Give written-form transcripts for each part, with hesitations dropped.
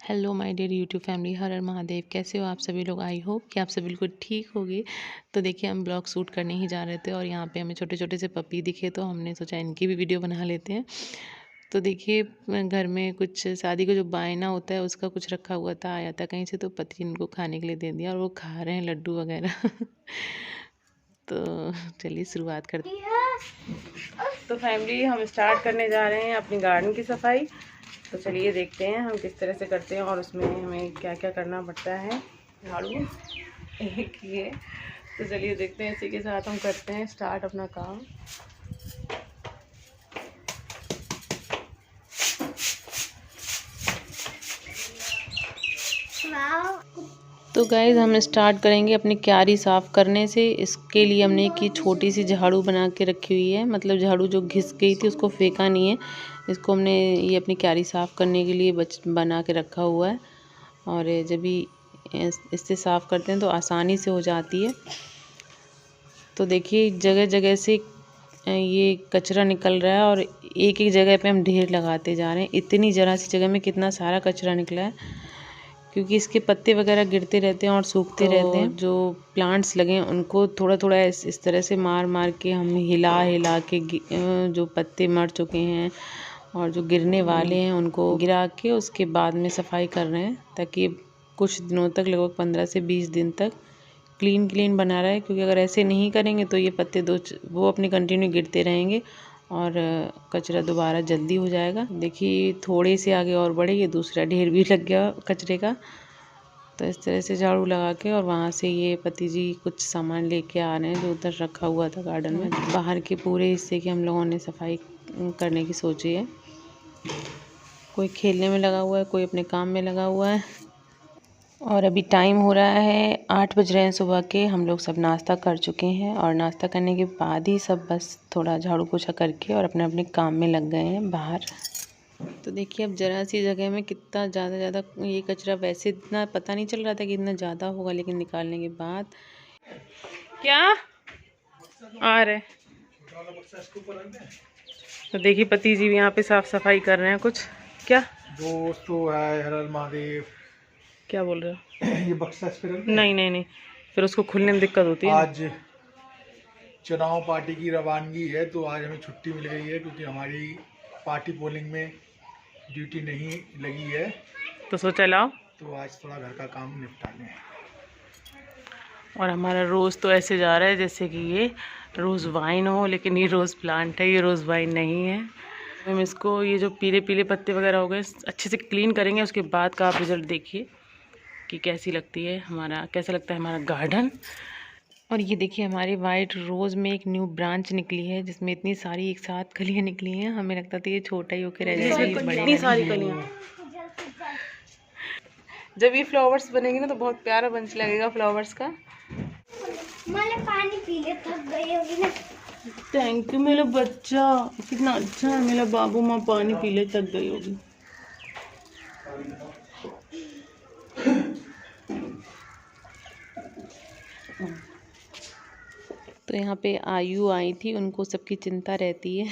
Hello my dear YouTube family, हर हर महादेव। कैसे हो आप सभी लोग? आई होप कि आप सभी बिल्कुल ठीक होगे। तो देखिए, हम ब्लॉग शूट करने ही जा रहे थे और यहाँ पे हमें छोटे छोटे से पपी दिखे, तो हमने सोचा इनकी भी वीडियो बना लेते हैं। तो देखिए, घर में कुछ शादी का जो बायना होता है उसका कुछ रखा हुआ था, आया था कहीं से, तो पति ने उनको खाने के लिए दे दिया और वो खा रहे हैं लड्डू वगैरह। तो चलिए शुरुआत करते हैं। तो फैमिली, हम स्टार्ट करने जा रहे हैं अपनी गार्डन की सफाई। तो चलिए देखते हैं हम किस तरह से करते हैं और उसमें हमें क्या क्या करना पड़ता है। झाड़ू एक ये, तो चलिए देखते हैं, इसी के साथ हम करते हैं स्टार्ट अपना काम। तो गाइज़, हम स्टार्ट करेंगे अपनी क्यारी साफ़ करने से। इसके लिए हमने एक छोटी सी झाड़ू बना के रखी हुई है, मतलब झाड़ू जो घिस गई थी उसको फेंका नहीं है। इसको हमने ये अपनी क्यारी साफ़ करने के लिए बना के रखा हुआ है। और जब भी इससे साफ़ करते हैं तो आसानी से हो जाती है। तो देखिए, जगह जगह से ये कचरा निकल रहा है और एक एक जगह पे हम ढेर लगाते जा रहे हैं। इतनी ज़रा सी जगह में कितना सारा कचरा निकला है, क्योंकि इसके पत्ते वगैरह गिरते रहते हैं और सूखते रहते हैं। जो प्लांट्स लगे हैं उनको थोड़ा थोड़ा इस तरह से मार मार के हम हिला हिला के जो पत्ते मर चुके हैं और जो गिरने वाले हैं उनको गिरा के उसके बाद में सफाई कर रहे हैं, ताकि कुछ दिनों तक, लगभग 15 से 20 दिन तक क्लीन बना रहा है। क्योंकि अगर ऐसे नहीं करेंगे तो ये पत्ते वो अपने कंटिन्यू गिरते रहेंगे और कचरा दोबारा जल्दी हो जाएगा। देखिए, थोड़े से आगे और बढ़े, ये दूसरा ढेर भी लग गया कचरे का। तो इस तरह से झाड़ू लगा के, और वहाँ से ये पति जी कुछ सामान लेके आ रहे हैं जो उधर रखा हुआ था गार्डन में। बाहर के पूरे हिस्से की हम लोगों ने सफाई करने की सोची है। कोई खेलने में लगा हुआ है, कोई अपने काम में लगा हुआ है। और अभी टाइम हो रहा है 8 बज रहे हैं सुबह के। हम लोग सब नाश्ता कर चुके हैं और नाश्ता करने के बाद ही सब बस थोड़ा झाड़ू पोछा करके और अपने अपने काम में लग गए हैं बाहर। तो देखिए, अब ज़रा सी जगह में कितना ज़्यादा ये कचरा, वैसे इतना पता नहीं चल रहा था कि इतना ज़्यादा होगा, लेकिन निकालने के बाद क्या आ रहे। तो देखिए, पति जी भी यहाँ पे साफ सफाई कर रहे हैं कुछ। क्या दोस्तों है, हर हर महादेव। क्या बोल रहे हो? ये बक्सा नहीं, फिर उसको खुलने में दिक्कत होती है। आज चुनाव पार्टी की रवानगी है, तो आज हमें छुट्टी मिल गई है क्योंकि हमारी पार्टी पोलिंग में ड्यूटी नहीं लगी है। तो सोचा लाओ, तो आज थोड़ा घर का काम निपटाने हैं। और हमारा रोज़ तो ऐसे जा रहा है जैसे कि ये रोज़ वाइन हो, लेकिन ये रोज़ प्लांट है, ये रोज़ वाइन नहीं है। हम इसको, ये जो पीले पीले पत्ते वगैरह हो गए, अच्छे से क्लीन करेंगे। उसके बाद का आप रिज़ल्ट देखिए कि कैसा लगता है हमारा गार्डन। और ये देखिए, हमारे वाइट रोज़ में एक न्यू ब्रांच निकली है, जिसमें इतनी सारी एक साथ कलियाँ निकली हैं। हमें लगता था ये छोटा ही होकर रह जाएगा, ये इतनी सारी कलियाँ। जब ये फ्लावर्स बनेंगे ना तो बहुत प्यारा बंच लगेगा फ्लावर्स का। मैंने पानी पी लिया, थक गई होगी ना। थैंक यू मेरा बच्चा, कितना अच्छा है मेरा बाबू। माँ पानी पी ले, थक गई होगी। तो यहाँ पे आयु आई थी, उनको सबकी चिंता रहती है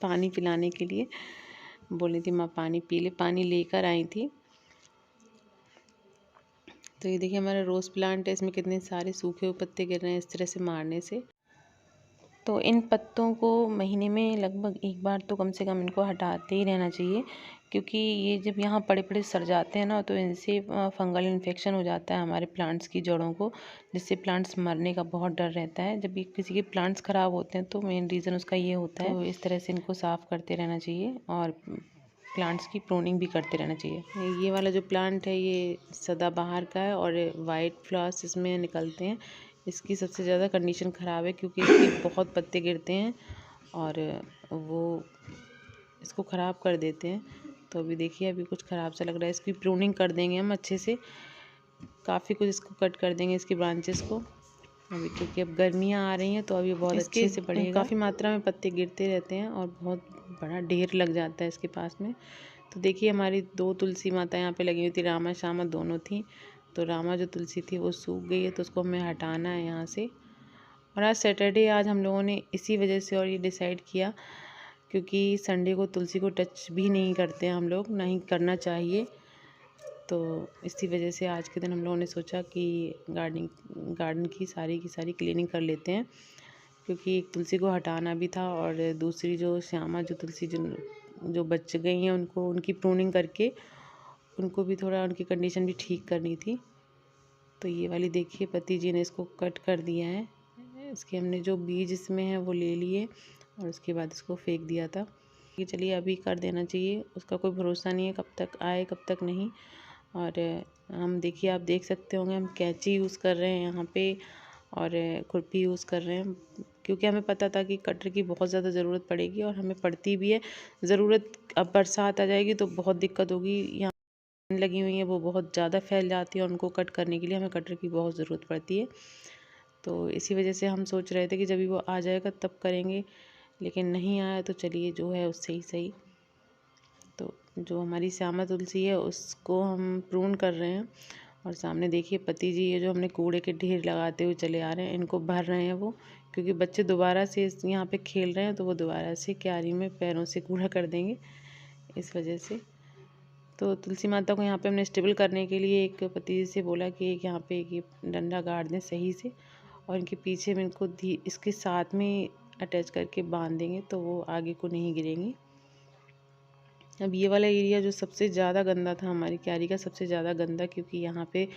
पानी पिलाने के लिए। बोली थी माँ पानी पी ले, पानी लेकर आई थी। तो ये देखिए, हमारा रोज़ प्लांट है, इसमें कितने सारे सूखे हुए पत्ते गिर रहे हैं इस तरह से मारने से। तो इन पत्तों को महीने में लगभग एक बार तो कम से कम इनको हटाते ही रहना चाहिए, क्योंकि ये जब यहाँ पड़े पड़े सड़ जाते हैं ना, तो इनसे फंगल इन्फेक्शन हो जाता है हमारे प्लांट्स की जड़ों को, जिससे प्लांट्स मरने का बहुत डर रहता है। जब भी किसी के प्लांट्स ख़राब होते हैं तो मेन रीज़न उसका ये होता है। तो इस तरह से इनको साफ़ करते रहना चाहिए और प्लांट्स की प्रूनिंग भी करते रहना चाहिए। ये वाला जो प्लांट है ये सदाबहार का है और वाइट फ्लावर्स इसमें निकलते हैं। इसकी सबसे ज़्यादा कंडीशन ख़राब है, क्योंकि इसके बहुत पत्ते गिरते हैं और वो इसको ख़राब कर देते हैं। तो अभी देखिए, अभी कुछ ख़राब सा लग रहा है, इसकी प्रूनिंग कर देंगे हम अच्छे से, काफ़ी कुछ इसको कट कर देंगे इसकी ब्रांचेस को अभी, क्योंकि अब गर्मियाँ आ रही हैं तो अभी बहुत अच्छे से बढ़ेगा। काफ़ी मात्रा में पत्ते गिरते रहते हैं और बहुत बड़ा ढेर लग जाता है इसके पास में। तो देखिए, हमारी 2 तुलसी माता यहाँ पे लगी हुई थी, रामा श्यामा दोनों थी। तो रामा जो तुलसी थी वो सूख गई है, तो उसको हमें हटाना है यहाँ से। और आज सैटरडे, आज हम लोगों ने इसी वजह से और ये डिसाइड किया, क्योंकि संडे को तुलसी को टच भी नहीं करते हैं हम लोग, ना ही करना चाहिए। तो इसी वजह से आज के दिन हम लोगों ने सोचा कि गार्डन की सारी क्लीनिंग कर लेते हैं, क्योंकि एक तुलसी को हटाना भी था और दूसरी जो श्यामा जो तुलसी जो बच गई हैं उनकी प्रूनिंग करके उनको भी थोड़ा उनकी कंडीशन भी ठीक करनी थी। तो ये वाली देखिए पति जी ने इसको कट कर दिया है। इसके हमने जो बीज इसमें है वो ले लिए और उसके बाद इसको फेंक दिया था कि चलिए अभी कर देना चाहिए, उसका कोई भरोसा नहीं है कब तक आए कब तक नहीं। और हम देखिए आप देख सकते होंगे हम कैंची यूज़ कर रहे हैं यहाँ पे और खुरपी यूज़ कर रहे हैं, क्योंकि हमें पता था कि कटर की बहुत ज़्यादा ज़रूरत पड़ेगी और हमें पड़ती भी है ज़रूरत। अब बरसात आ जाएगी तो बहुत दिक्कत होगी, यहाँ लगी हुई है वो बहुत ज़्यादा फैल जाती है और उनको कट करने के लिए हमें कटर की बहुत ज़रूरत पड़ती है। तो इसी वजह से हम सोच रहे थे कि जब भी वो आ जाएगा तब करेंगे, लेकिन नहीं आया तो चलिए जो है उससे ही सही। तो जो हमारी श्यामा तुलसी है उसको हम प्रून कर रहे हैं और सामने देखिए पति जी ये जो हमने कूड़े के ढेर लगाते हुए चले आ रहे हैं इनको भर रहे हैं वो, क्योंकि बच्चे दोबारा से यहाँ पे खेल रहे हैं तो वो दोबारा से क्यारी में पैरों से कूड़ा कर देंगे, इस वजह से। तो तुलसी माता को यहाँ पे हमने स्टेबल करने के लिए एक पति जी से बोला कि एक यहाँ पे एक डंडा गाड़ दें सही से और इनके पीछे में इनको इसके साथ में अटैच करके बांध देंगे तो वो आगे को नहीं गिरेंगी। अब ये वाला एरिया जो सबसे ज़्यादा गंदा था हमारी क्यारी का, सबसे ज़्यादा गंदा, क्योंकि यहाँ पे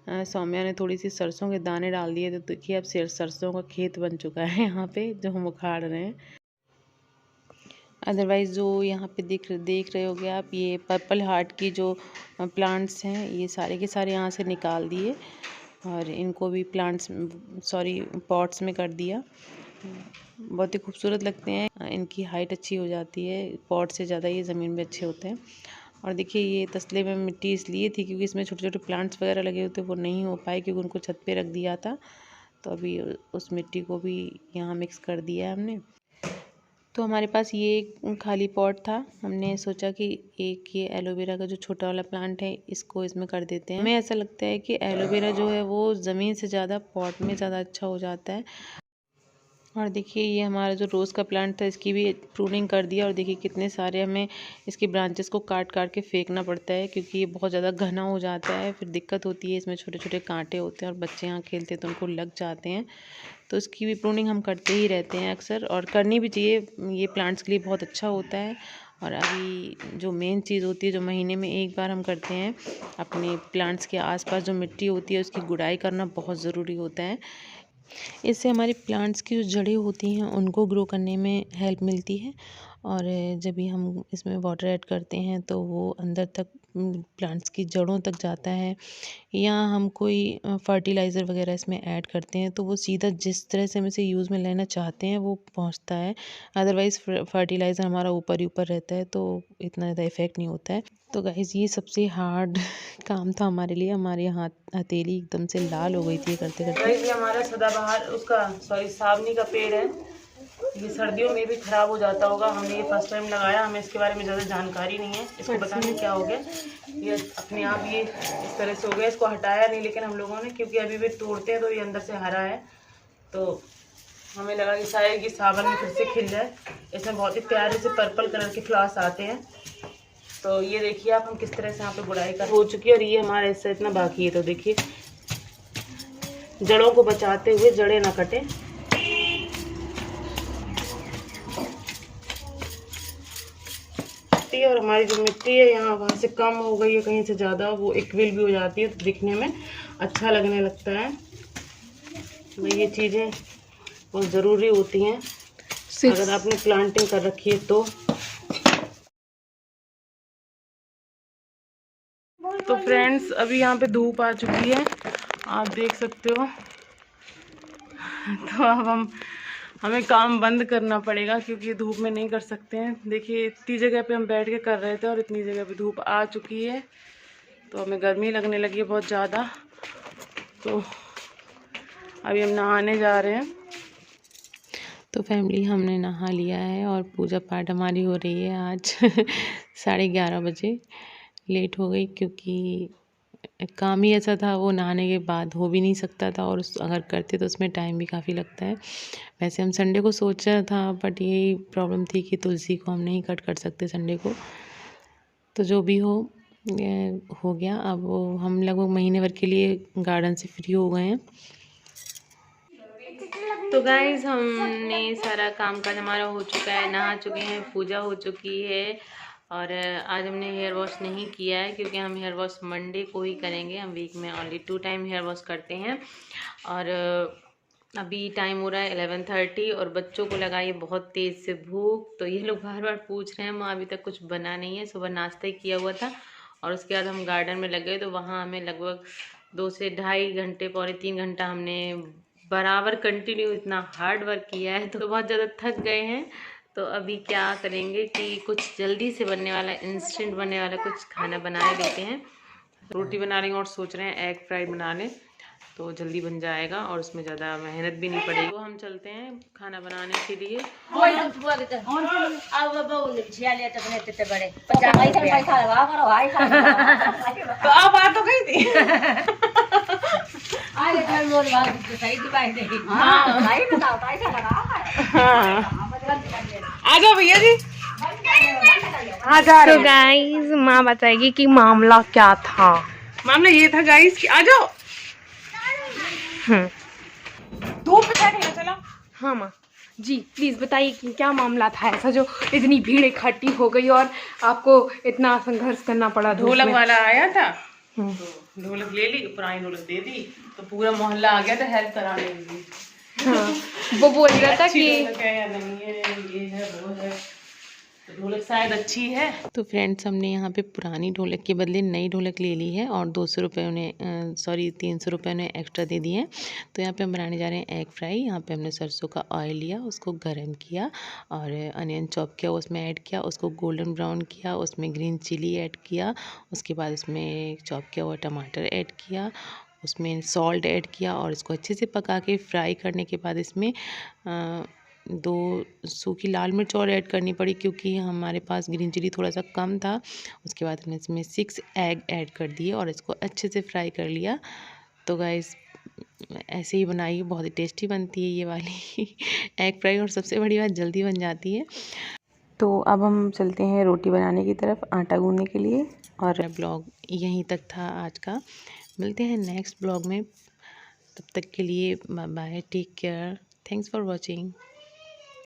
सौम्या ने थोड़ी सी सरसों के दाने डाल दिए, तो देखिए अब सरसों का खेत बन चुका है यहाँ पे जो हम उखाड़ रहे हैं। अदरवाइज़ जो यहाँ पे देख रहे होगे आप, ये पर्पल हार्ट की जो प्लांट्स हैं ये सारे के सारे यहाँ से निकाल दिए और इनको भी पॉट्स में कर दिया। बहुत ही खूबसूरत लगते हैं, इनकी हाइट अच्छी हो जाती है, पॉट से ज़्यादा ये ज़मीन में अच्छे होते हैं। और देखिए ये तसले में मिट्टी इसलिए थी क्योंकि इसमें छोटे छोटे प्लांट्स वगैरह लगे होते वो नहीं हो पाए क्योंकि उनको छत पे रख दिया था, तो अभी उस मिट्टी को भी यहाँ मिक्स कर दिया है हमने। तो हमारे पास ये एक खाली पॉट था, हमने सोचा कि एक ये एलोवेरा का जो छोटा वाला प्लांट है इसको इसमें कर देते हैं। हमें ऐसा लगता है कि एलोवेरा जो है वो ज़मीन से ज़्यादा पॉट में ज़्यादा अच्छा हो जाता है। और देखिए ये हमारा जो रोज़ का प्लांट था इसकी भी प्रूनिंग कर दिया और देखिए कितने सारे हमें इसकी ब्रांचेस को काट के फेंकना पड़ता है, क्योंकि ये बहुत ज़्यादा घना हो जाता है, फिर दिक्कत होती है, इसमें छोटे छोटे कांटे होते हैं और बच्चे यहाँ खेलते हैं तो उनको लग जाते हैं। तो इसकी भी प्रूनिंग हम करते ही रहते हैं अक्सर, और करनी भी चाहिए, ये प्लांट्स के लिए बहुत अच्छा होता है। और अभी जो मेन चीज़ होती है जो महीने में एक बार हम करते हैं, अपने प्लांट्स के आसपास जो मिट्टी होती है उसकी गुड़ाई करना बहुत ज़रूरी होता है। इससे हमारे प्लांट्स की जो जड़ें होती हैं उनको ग्रो करने में हेल्प मिलती है, और जब भी हम इसमें वाटर ऐड करते हैं तो वो अंदर तक प्लांट्स की जड़ों तक जाता है, या हम कोई फर्टिलाइज़र वगैरह इसमें ऐड करते हैं तो वो सीधा जिस तरह से हम इसे यूज़ में लेना चाहते हैं वो पहुंचता है। अदरवाइज़ फर्टिलाइज़र हमारा ऊपर ही ऊपर रहता है तो इतना ज़्यादा इफ़ेक्ट नहीं होता है। तो गाइस ये सबसे हार्ड काम था हमारे लिए, हमारे हथेली एकदम से लाल हो गई थी करते करते। ये हमारा सदाबहार सावनी का पेड़ है, ये सर्दियों में भी ख़राब हो जाता होगा। हमने ये फर्स्ट टाइम लगाया, हमें इसके बारे में ज़्यादा जानकारी नहीं है, इसको बताने क्या हो गया। ये अपने आप ये इस तरह से हो गया, इसको हटाया नहीं लेकिन हम लोगों ने, क्योंकि अभी भी तोड़ते हैं तो ये अंदर से हरा है, तो हमें लगा कि शायद ये सावन में फिर से खिल जाए। इसमें बहुत ही प्यारे से पर्पल कलर के फ्लावर्स आते हैं। तो ये देखिए आप हम किस तरह से यहाँ पे गुड़ाई कर हो चुकी है, और ये हमारा हिस्सा इतना बाकी है। तो देखिए जड़ों को बचाते हुए जड़ें ना कटे। और हमारी जो मिट्टी है यहाँ वहाँ से कम हो गई है, कहीं से ज़्यादा वो इक्विल भी हो जाती है तो दिखने में अच्छा लगने लगता है। तो ये चीज़ें बहुत ज़रूरी होती हैं अगर आपने प्लांटिंग कर रखी है तो फ्रेंड्स अभी यहाँ पे धूप आ चुकी है, आप देख सकते हो। तो अब हमें काम बंद करना पड़ेगा क्योंकि धूप में नहीं कर सकते हैं। देखिए इतनी जगह पे हम बैठ के कर रहे थे और इतनी जगह पे धूप आ चुकी है तो हमें गर्मी लगने लगी है बहुत ज़्यादा। तो अभी हम नहाने जा रहे हैं। तो फैमिली हमने नहा लिया है और पूजा पाठ हमारी हो रही है आज 11:30 बजे। लेट हो गई क्योंकि काम ही ऐसा था, वो नहाने के बाद हो भी नहीं सकता था, और अगर करते तो उसमें टाइम भी काफ़ी लगता है। वैसे हम संडे को सोचा था बट यही प्रॉब्लम थी कि तुलसी को हम नहीं कट कर सकते संडे को। तो जो भी हो हो गया। अब हम लगभग महीने भर के लिए गार्डन से फ्री हो गए हैं। तो गाइज हमने सारा काम काज हमारा हो चुका है, नहा चुके हैं, पूजा हो चुकी है। और आज हमने हेयर वॉश नहीं किया है क्योंकि हम हेयर वॉश मंडे को ही करेंगे। हम वीक में ओनली 2 टाइम हेयर वॉश करते हैं। और अभी टाइम हो रहा है 11:30 और बच्चों को लगाई बहुत तेज़ से भूख। तो ये लोग बार बार पूछ रहे हैं माँ अभी तक कुछ बना नहीं है। सुबह नाश्ता ही किया हुआ था और उसके बाद हम गार्डन में लग गए। तो वहाँ हमें लगभग 2 से ढाई घंटे, पौने 3 घंटा हमने बराबर कंटिन्यू इतना हार्ड वर्क किया है। तो बहुत ज़्यादा थक गए हैं। तो अभी क्या करेंगे कि कुछ जल्दी से बनने वाला, इंस्टेंट बनने वाला कुछ खाना बना लेते हैं। रोटी बना रही हूँ और सोच रहे हैं एग फ्राई बना लें, तो जल्दी बन जाएगा और उसमें ज़्यादा मेहनत भी नहीं पड़ेगी। तो हम चलते हैं खाना बनाने के लिए। तो आप आ तो गई थी। आ जाओ भैया जी, आ जा रहे हैं। तो गाइस माँ बताएगी कि मामला क्या था। मामला ये था गाइस कि आ जाओ। धूप पे बैठे हैं, चलो। हाँ माँ जी, प्लीज बताइए कि क्या मामला था ऐसा जो इतनी भीड़ इकट्ठी हो गई और आपको इतना संघर्ष करना पड़ा। ढोलक वाला आया था तो ढोलक ले ली, पुरानी ढोलक दे दी तो पूरा मोहल्ला आ गया था हेल्प कराने के लिए। हाँ, वो बोल रहा था कि ढोलक है या नहीं है, ये है वो है, तो ढोलक शायद अच्छी है। तो फ्रेंड्स हमने यहाँ पे पुरानी ढोलक के बदले नई ढोलक ले ली है और 200 रुपये उन्हें 300 रुपये उन्हें एक्स्ट्रा दे दिए हैं। तो यहाँ पे हम बनाने जा रहे हैं एग फ्राई। यहाँ पे हमने सरसों का ऑयल लिया, उसको गर्म किया और अनियन चॉप किया, उसमें ऐड किया, उसको गोल्डन ब्राउन किया, उसमें ग्रीन चिली ऐड किया, उसके बाद उसमें चॉप किया हुआ टमाटर ऐड किया, उसमें सॉल्ट ऐड किया और इसको अच्छे से पका के फ्राई करने के बाद इसमें 2 सूखी लाल मिर्च और ऐड करनी पड़ी क्योंकि हमारे पास ग्रीन चिली थोड़ा सा कम था। उसके बाद हमने इसमें 6 एग ऐड कर दिए और इसको अच्छे से फ्राई कर लिया। तो गाइस ऐसे ही बनाइए, बहुत ही टेस्टी बनती है ये वाली एग फ्राई और सबसे बड़ी बात जल्दी बन जाती है। तो अब हम चलते हैं रोटी बनाने की तरफ, आटा गूंदने के लिए। और ब्लॉग यहीं तक था आज का। मिलते हैं नेक्स्ट ब्लॉग में, तब तक के लिए bye bye, take care, thanks for watching.